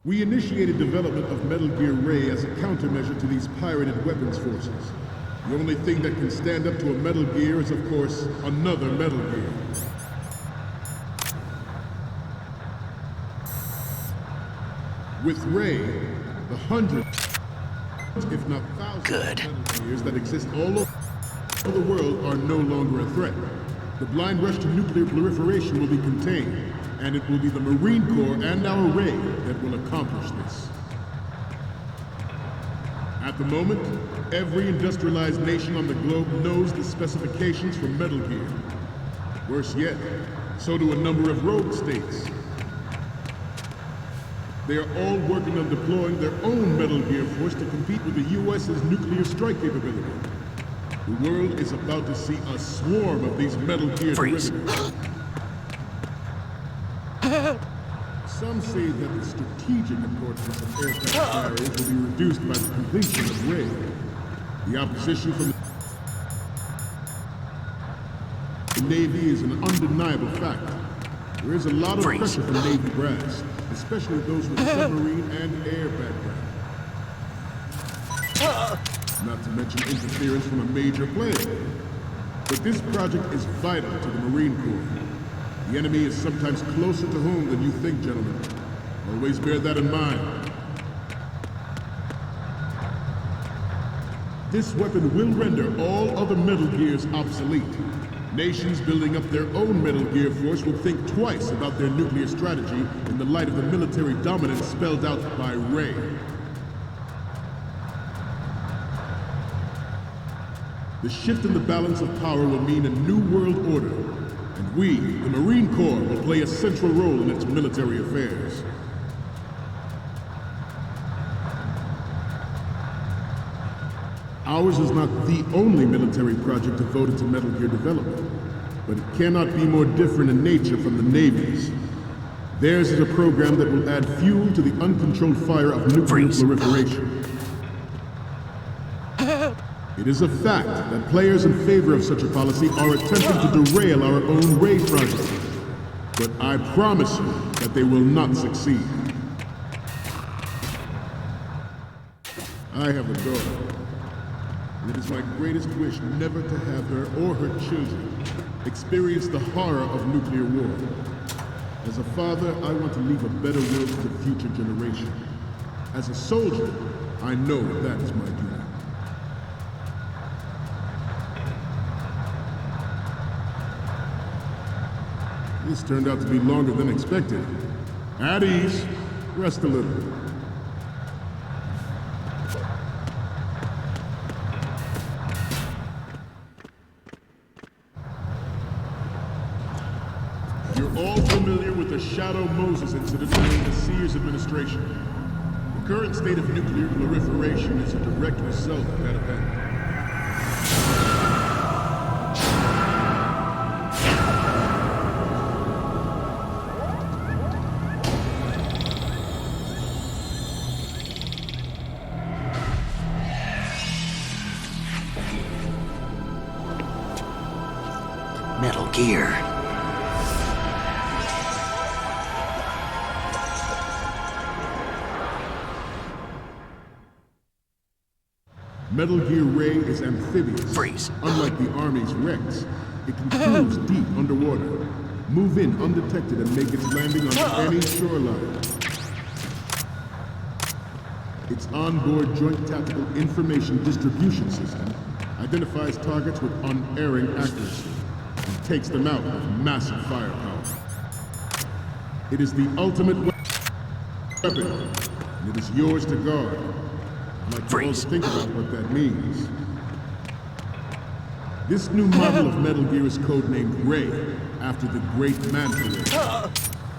We initiated development of Metal Gear Ray as a countermeasure to these pirated weapons forces. The only thing that can stand up to a Metal Gear is, of course, another Metal Gear. With Ray, the hundreds, if not thousands of Metal Gears that exist all over the world are no longer a threat. The blind rush to nuclear proliferation will be contained, and it will be the Marine Corps and our Ray that will accomplish this. At the moment, every industrialized nation on the globe knows the specifications for Metal Gear. Worse yet, so do a number of rogue states. They are all working on deploying their own Metal Gear force to compete with the U.S.'s nuclear strike capability. The world is about to see a swarm of these Metal Gear derivatives. Some say that the strategic importance of aircraft carriers will be reduced by the completion of Ray. The opposition from the Navy is an undeniable fact. There is a lot of pressure from Navy brass, especially those with submarine and air background. Not to mention interference from a major player. But this project is vital to the Marine Corps. The enemy is sometimes closer to home than you think, gentlemen. Always bear that in mind. This weapon will render all other Metal Gears obsolete. Nations building up their own Metal Gear force will think twice about their nuclear strategy in the light of the military dominance spelled out by Ray. The shift in the balance of power will mean a new world order, and we, the Marine Corps, will play a central role in its military affairs. Ours is not the only military project devoted to Metal Gear development, but it cannot be more different in nature from the Navy's. Theirs is a program that will add fuel to the uncontrolled fire of nuclear proliferation. It is a fact that players in favor of such a policy are attempting to derail our own Ray project. But I promise you that they will not succeed. I have a daughter, and it is my greatest wish never to have her or her children experience the horror of nuclear war. As a father, I want to leave a better world to the future generation. As a soldier, I know that is my duty. This turned out to be longer than expected. At ease. Rest a little. You're all familiar with the Shadow Moses incident during the Sears administration. The current state of nuclear proliferation is a direct result of that event. Metal Gear. Metal Gear Ray is amphibious. Freeze. Unlike the Army's Rex, it can cruise deep underwater, move in undetected and make its landing on any shoreline. Its onboard Joint Tactical Information Distribution System identifies targets with unerring accuracy and takes them out with massive firepower. It is the ultimate weapon, and it is yours to guard. I'd like you all to think about what that means. This new model of Metal Gear is codenamed Ray, after the great Manta Ray.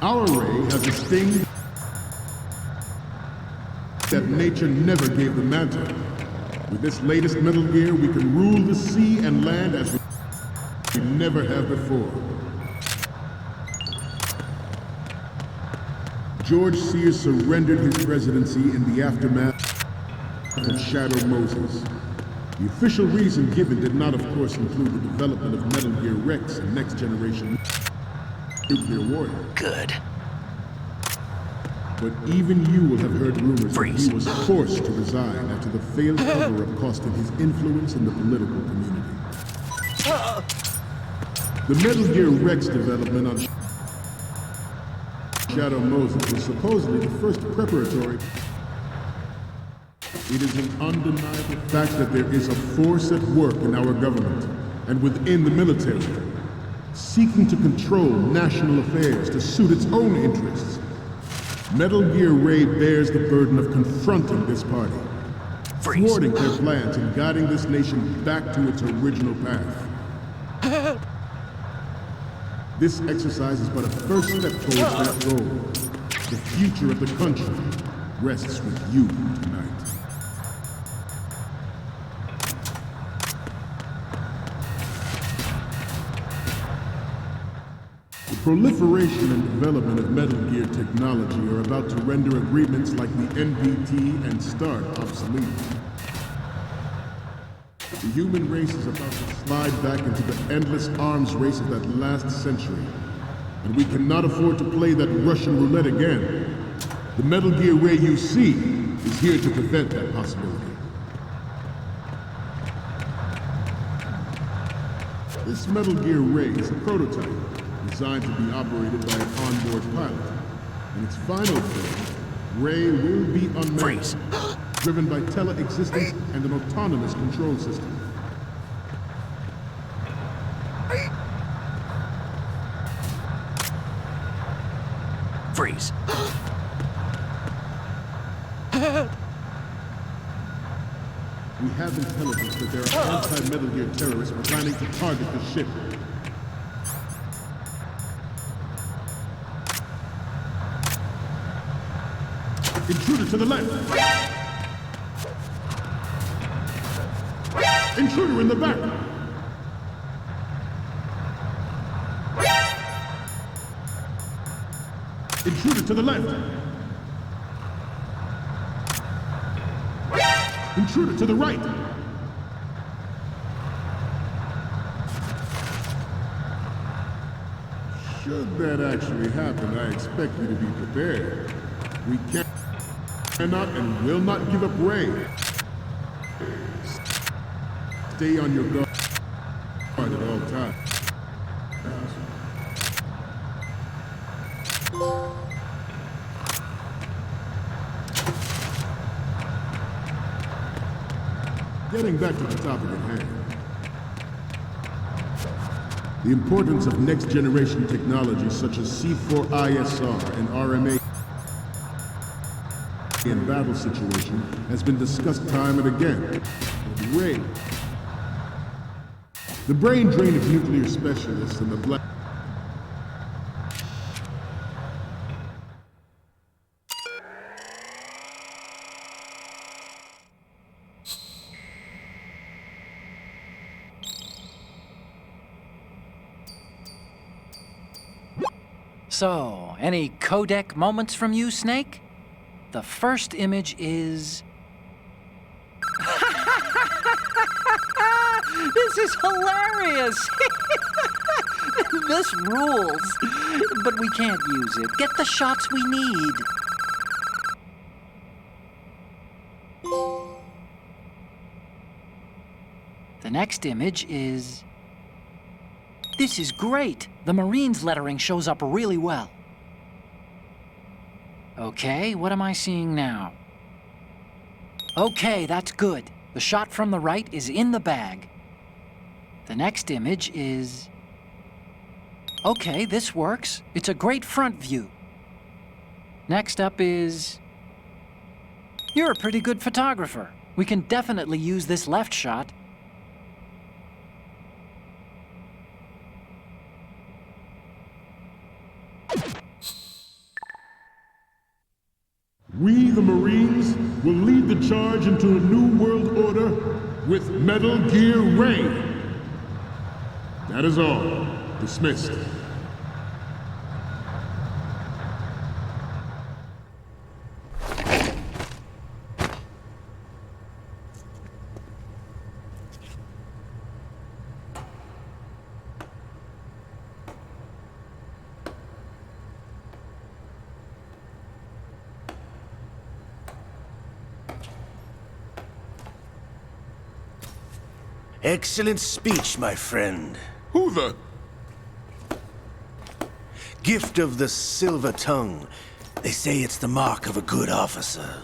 Our Ray has a sting that nature never gave the Manta. With this latest Metal Gear, we can rule the sea and land as we never have before. George Sears surrendered his presidency in the aftermath of Shadow Moses. The official reason given did not, of course, include the development of Metal Gear Rex and next generation nuclear warrior. Good. But even you will have heard rumors that Freeze. he was forced to resign after the failed cover-up costing his influence in the political community. The Metal Gear Rex development on Shadow Moses was supposedly the first preparatory. It is an undeniable fact that there is a force at work in our government and within the military, seeking to control national affairs to suit its own interests. Metal Gear Ray bears the burden of confronting this party, Freeze. thwarting their plans and guiding this nation back to its original path. This exercise is but a first step towards that goal. The future of the country rests with you tonight. The proliferation and development of Metal Gear technology are about to render agreements like the NPT and START obsolete. The human race is about to slide back into the endless arms race of that last century, and we cannot afford to play that Russian roulette again. The Metal Gear Ray you see is here to prevent that possibility. This Metal Gear Ray is a prototype designed to be operated by an onboard pilot. In its final phase, Ray will be unmanned, Freeze. driven by tele-existence and an autonomous control system. Freeze. We have intelligence that there are anti-Metal Gear terrorists planning to target the ship. Intruder to the left! Intruder in the back! Intruder to the left! Intruder to the right! Should that actually happen, I expect you to be prepared. We cannot and will not give up Ray. Stay on your guard at all times. Getting back to the topic at hand. The importance of next-generation technologies such as C4ISR and RMA in battle situation has been discussed time and again. Ray. The brain drain of nuclear specialists and the black... So, any codec moments from you, Snake? The first image is... This is hilarious! This rules. But we can't use it. Get the shots we need. The next image is... This is great! The Marines lettering shows up really well. Okay, what am I seeing now? Okay, that's good. The shot from the right is in the bag. The next image is... Okay, this works. It's a great front view. Next up is... You're a pretty good photographer. We can definitely use this left shot. We, the Marines, will lead the charge into a new world order with Metal Gear Ray. That is all. Dismissed. Excellent speech, my friend. Who the... Gift of the silver tongue. They say it's the mark of a good officer.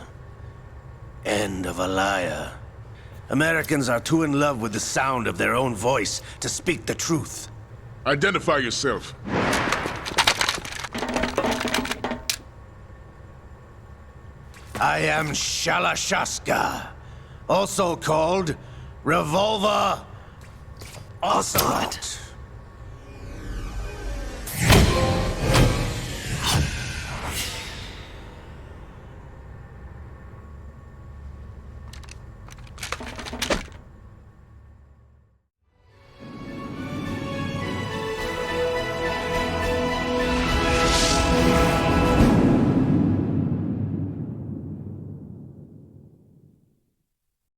And of a liar. Americans are too in love with the sound of their own voice to speak the truth. Identify yourself. I am Shalashaska, also called Revolver Ocelot.